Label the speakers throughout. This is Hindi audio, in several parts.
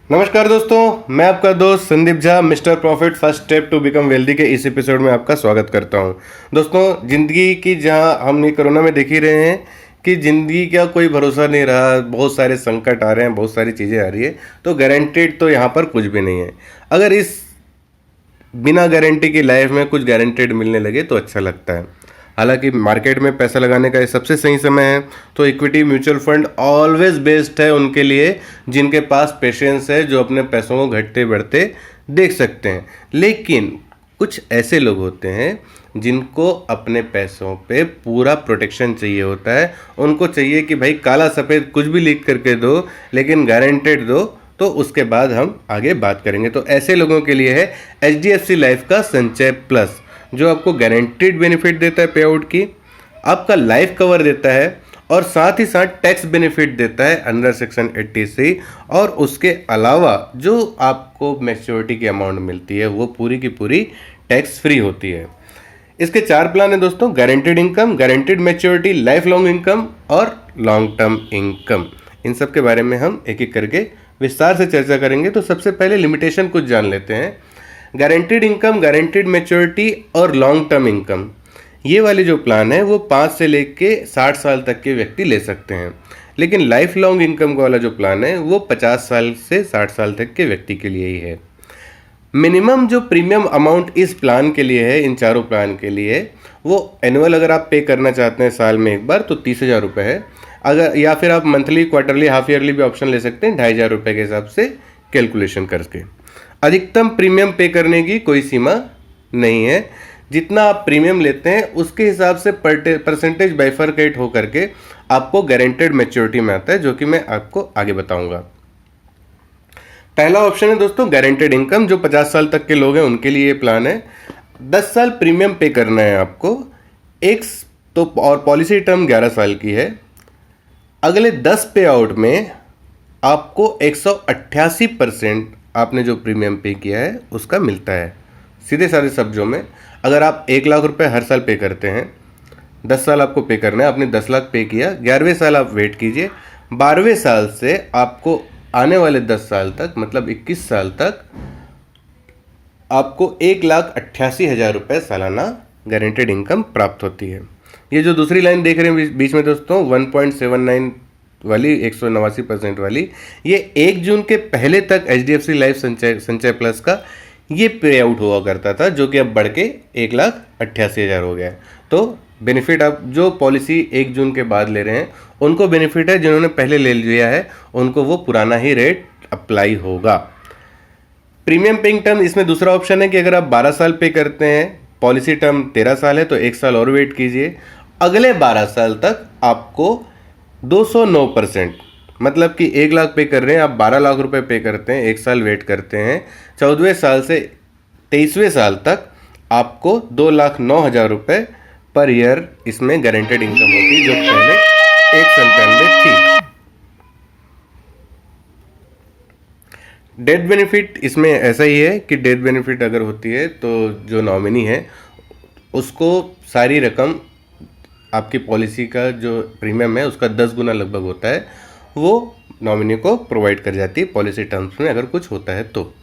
Speaker 1: नमस्कार दोस्तों, मैं आपका दोस्त Sandeep Jha mister profit first step to become wealthy के इस एपिसोड में आपका स्वागत करता हूं। दोस्तों, ज़िंदगी की जहां हम ये कोरोना में देख ही रहे हैं कि ज़िंदगी का कोई भरोसा नहीं रहा, बहुत सारे संकट आ रहे हैं, बहुत सारी चीज़ें आ रही है, तो गारंटेड तो यहाँ पर कुछ भी नहीं है। अगर इस बिना गारंटी की लाइफ में कुछ गारंटेड मिलने लगे तो अच्छा लगता है। हालांकि मार्केट में पैसा लगाने का ये सबसे सही समय है, तो equity mutual fund always best है उनके लिए जिनके पास पेशेंस है, जो अपने पैसों को घटते बढ़ते देख सकते हैं। लेकिन कुछ ऐसे लोग होते हैं जिनको अपने पैसों पे पूरा प्रोटेक्शन चाहिए होता है। उनको चाहिए कि भाई काला सफ़ेद कुछ भी लिख करके दो, लेकिन गारंटेड दो, तो उसके बाद हम आगे बात करेंगे। तो ऐसे लोगों के लिए है HDFC लाइफ का संचय प्लस, जो आपको गारंटीड बेनिफिट देता है पे आउट की, आपका लाइफ कवर देता है और साथ ही साथ टैक्स बेनिफिट देता है अंडर सेक्शन 80C। और उसके अलावा जो आपको मैच्योरिटी की अमाउंट मिलती है वो पूरी की पूरी टैक्स फ्री होती है। इसके 4 प्लान है दोस्तों: guaranteed income, guaranteed maturity, life long income और लॉन्ग टर्म इनकम। इन सब के बारे में हम एक एक करके विस्तार से चर्चा करेंगे। तो सबसे पहले लिमिटेशन कुछ जान लेते हैं। गारंटीड इनकम, गारंटीड मैच्योरिटी और लॉन्ग टर्म इनकम, ये वाले जो प्लान है वो 5 से लेके 60 साल तक के व्यक्ति ले सकते हैं। लेकिन लाइफ लॉन्ग इनकम वाला जो प्लान है वो 50 साल से 60 साल तक के व्यक्ति के लिए ही है। मिनिमम जो प्रीमियम अमाउंट इस प्लान के लिए है, इन चारों प्लान के लिए, वो एनुअल अगर आप पे करना चाहते हैं साल में एक बार तो 30,000 रुपये है। अगर या फिर आप मंथली, क्वार्टरली, हाफ ईयरली भी ऑप्शन ले सकते हैं 2,500 रुपये के हिसाब से कैलकुलेशन करके। अधिकतम प्रीमियम पे करने की कोई सीमा नहीं है। जितना आप प्रीमियम लेते हैं उसके हिसाब से परसेंटेज बाइफरकेट हो करके आपको गारंटेड मैच्योरिटी में आता है, जो कि मैं आपको आगे बताऊंगा। पहला ऑप्शन है दोस्तों गारंटेड इनकम, जो 50 साल तक के लोग हैं उनके लिए ये प्लान है। 10 साल प्रीमियम पे करना है आपको एक तो, और पॉलिसी टर्म 11 साल की है। अगले 10 पे आउट में आपको 188% आपने जो प्रीमियम पे किया है उसका मिलता है। सीधे साधे शब्दों में, अगर आप 1 लाख रुपए हर साल पे करते हैं, 10 साल आपको पे करना है, आपने 10 लाख पे किया, 11वें साल आप वेट कीजिए, 12वें साल से आपको आने वाले 10 साल तक, मतलब 21 साल तक, आपको 1,88,000 रुपये सालाना गारंटेड इनकम प्राप्त होती है। ये जो दूसरी लाइन देख रहे हैं बीच में दोस्तों, 1.79 वाली, 189% वाली, ये 1 जून के पहले तक HDFC लाइफ संचय प्लस का ये पे आउट हुआ करता था, जो कि अब बढ़ के 1,88,000 हो गया है। तो बेनिफिट आप जो पॉलिसी 1 जून के बाद ले रहे हैं उनको बेनिफिट है, जिन्होंने पहले ले लिया है उनको वो पुराना ही रेट अप्लाई होगा। प्रीमियम पेइंग टर्म, इसमें दूसरा ऑप्शन है कि अगर आप 12 साल पे करते हैं, पॉलिसी टर्म 13 साल है, तो 1 साल और वेट कीजिए, अगले 12 साल तक आपको 209%, मतलब कि 1 लाख पे कर रहे हैं आप, 12 लाख रुपए पे करते हैं, 1 साल वेट करते हैं, 14वें साल से 23वें साल तक आपको 2,09,000 रुपये पर ईयर इसमें गारंटेड इनकम होती है, जो पहले 197 थी। डेथ बेनिफिट इसमें ऐसा ही है कि डेथ बेनिफिट अगर होती है तो जो नॉमिनी है उसको सारी रकम, आपकी पॉलिसी का जो प्रीमियम है उसका 10 गुना लगभग होता है, वो नॉमिनी को प्रोवाइड कर जाती है पॉलिसी टर्म्स में अगर कुछ होता है तो।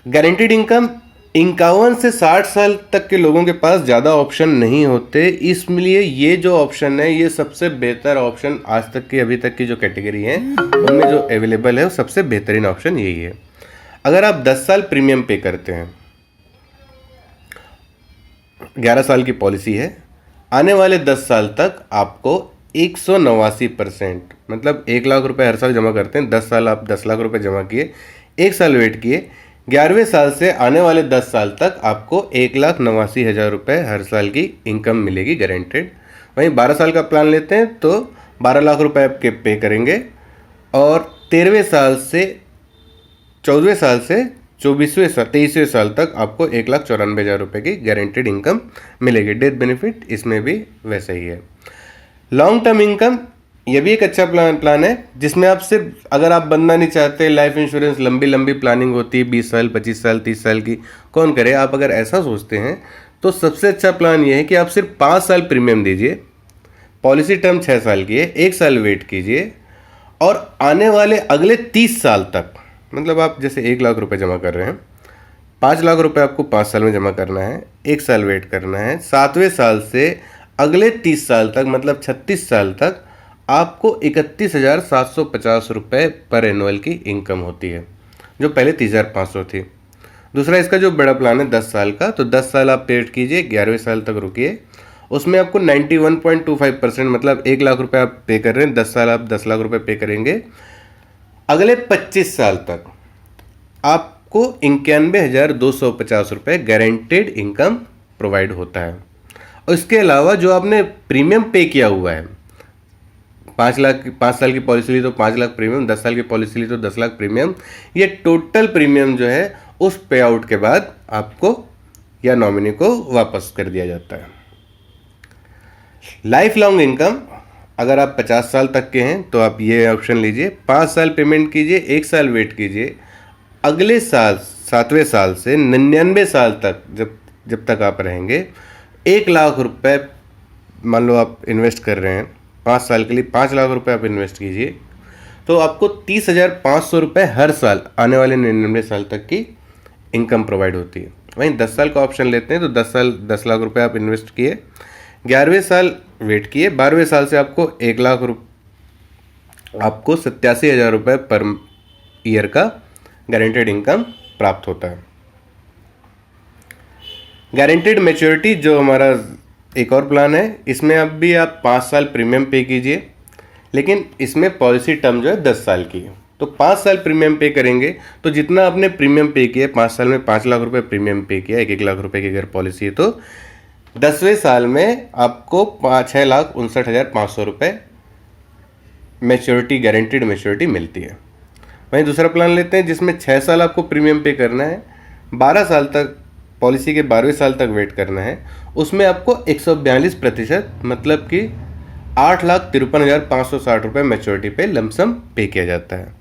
Speaker 1: गारंटीड इनकम, 51 से 60 साल तक के लोगों के पास ज़्यादा ऑप्शन नहीं होते, इसलिए ये जो ऑप्शन है ये सबसे बेहतर ऑप्शन आज तक की, अभी तक की जो कैटेगरी है उनमें जो अवेलेबल है वो सबसे बेहतरीन ऑप्शन यही है। अगर आप 10 साल प्रीमियम पे करते हैं, 11 साल की पॉलिसी है, आने वाले 10 साल तक आपको 189%, मतलब 1 लाख रुपए हर साल जमा करते हैं, 10 साल आप 10 लाख रुपए जमा किए, 1 साल वेट किए, 11वें साल से आने वाले 10 साल तक आपको 1,89,000 रुपये हर साल की इनकम मिलेगी गारंटेड। वहीं 12 साल का प्लान लेते हैं तो 12 लाख रुपए आपके पे करेंगे, और 13वें साल से 14वें साल से 23वें साल तक आपको 1,94,000 रुपये की गारंटेड इनकम मिलेगी। डेथ बेनिफिट इसमें भी वैसा ही है। लॉन्ग टर्म इनकम, ये भी एक अच्छा प्लान है, जिसमें आप सिर्फ, अगर आप बनना नहीं चाहते, लाइफ इंश्योरेंस लंबी प्लानिंग होती है 20 साल, 25 साल, 30 साल की, कौन करे, आप अगर ऐसा सोचते हैं तो सबसे अच्छा प्लान ये है कि आप सिर्फ 5 साल प्रीमियम दीजिए, पॉलिसी टर्म 6 साल की है, 1 साल वेट कीजिए, और आने वाले अगले 30 साल तक मतलब आप जैसे 1 लाख रुपए जमा कर रहे हैं, 5 लाख रुपए आपको 5 साल में जमा करना है, 1 साल वेट करना है, 7वें साल से अगले 30 साल तक मतलब 36 साल तक आपको 31,750 रुपये पर एनुअल की इनकम होती है, जो पहले 30,500 थी। दूसरा इसका जो बड़ा प्लान है 10 साल का, तो 10 साल आप पेड कीजिए, 11वें साल तक रुकिए, उसमें आपको 91.25% मतलब 1 लाख रुपए आप पे कर रहे हैं, 10 साल आप 10 लाख रुपए पे करेंगे, अगले 25 साल तक आपको 91,250 रुपये गारंटेड इनकम प्रोवाइड होता है। और इसके अलावा जो आपने प्रीमियम पे किया हुआ है, 5 साल की पॉलिसी ली तो 5 लाख प्रीमियम, 10 साल की पॉलिसी ली तो 10 लाख प्रीमियम, ये टोटल प्रीमियम जो है उस पे आउट के बाद आपको या नॉमिनी को वापस कर दिया जाता है। लाइफ लॉन्ग इनकम, अगर आप 50 साल तक के हैं तो आप ये ऑप्शन लीजिए, 5 साल पेमेंट कीजिए, 1 साल वेट कीजिए, अगले साल 7वें साल से 99 साल तक जब तक आप रहेंगे, 1 लाख रुपए मान लो आप इन्वेस्ट कर रहे हैं 5 साल के लिए, 5 लाख रुपए आप इन्वेस्ट कीजिए तो आपको 30,500 रुपये हर साल आने वाले 99 साल तक की इनकम प्रोवाइड होती है। वहीं 10 साल का ऑप्शन लेते हैं तो 10 साल 10 लाख रुपए आप इन्वेस्ट किए, 11वें साल वेट किए, 12वें साल से आपको 1 लाख आपको 87,000 रुपये पर ईयर का गारंटेड इनकम प्राप्त होता है। गारंटेड मैच्योरिटी जो हमारा एक और प्लान है, इसमें अब भी आप 5 साल प्रीमियम पे कीजिए, लेकिन इसमें पॉलिसी टर्म जो है 10 साल की है। तो 5 साल प्रीमियम पे करेंगे तो जितना आपने प्रीमियम पे किया, 5 साल में 5 लाख रुपए प्रीमियम पे किया, 1 लाख रुपए की अगर पॉलिसी है तो 10वें साल में आपको 6,59,500 रुपये मैच्योरिटी, गारंटेड मैच्योरिटी मिलती है। वहीं दूसरा प्लान लेते हैं जिसमें 6 साल आपको प्रीमियम पे करना है, 12 साल तक पॉलिसी के 12वें साल तक वेट करना है, उसमें आपको 142% मतलब कि 8,53,560 रुपये मैच्योरिटी पे लमसम पे किया जाता है।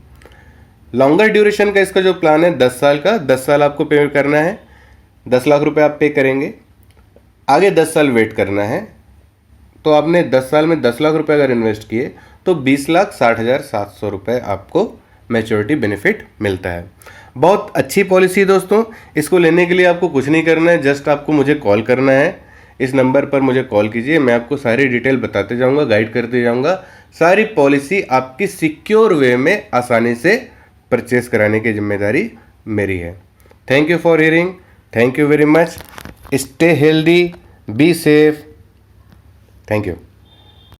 Speaker 1: लॉन्गर ड्यूरेशन का इसका जो प्लान है 10 साल का, 10 साल आपको पे करना है, 10 लाख रुपए आप पे करेंगे, आगे 10 साल वेट करना है, तो आपने 10 साल में 10 लाख रुपए अगर इन्वेस्ट किए तो 20,60,700 रुपये आपको मैच्योरिटी बेनिफिट मिलता है। बहुत अच्छी पॉलिसी है दोस्तों, इसको लेने के लिए आपको कुछ नहीं करना है, जस्ट आपको मुझे कॉल करना है, इस नंबर पर मुझे कॉल कीजिए, मैं आपको सारी डिटेल बताते जाऊंगा, गाइड करते जाऊंगा, सारी पॉलिसी आपकी सिक्योर वे में आसानी से परचेस कराने की जिम्मेदारी मेरी है। Thank you for hearing, thank you very much, stay healthy, be safe, thank you.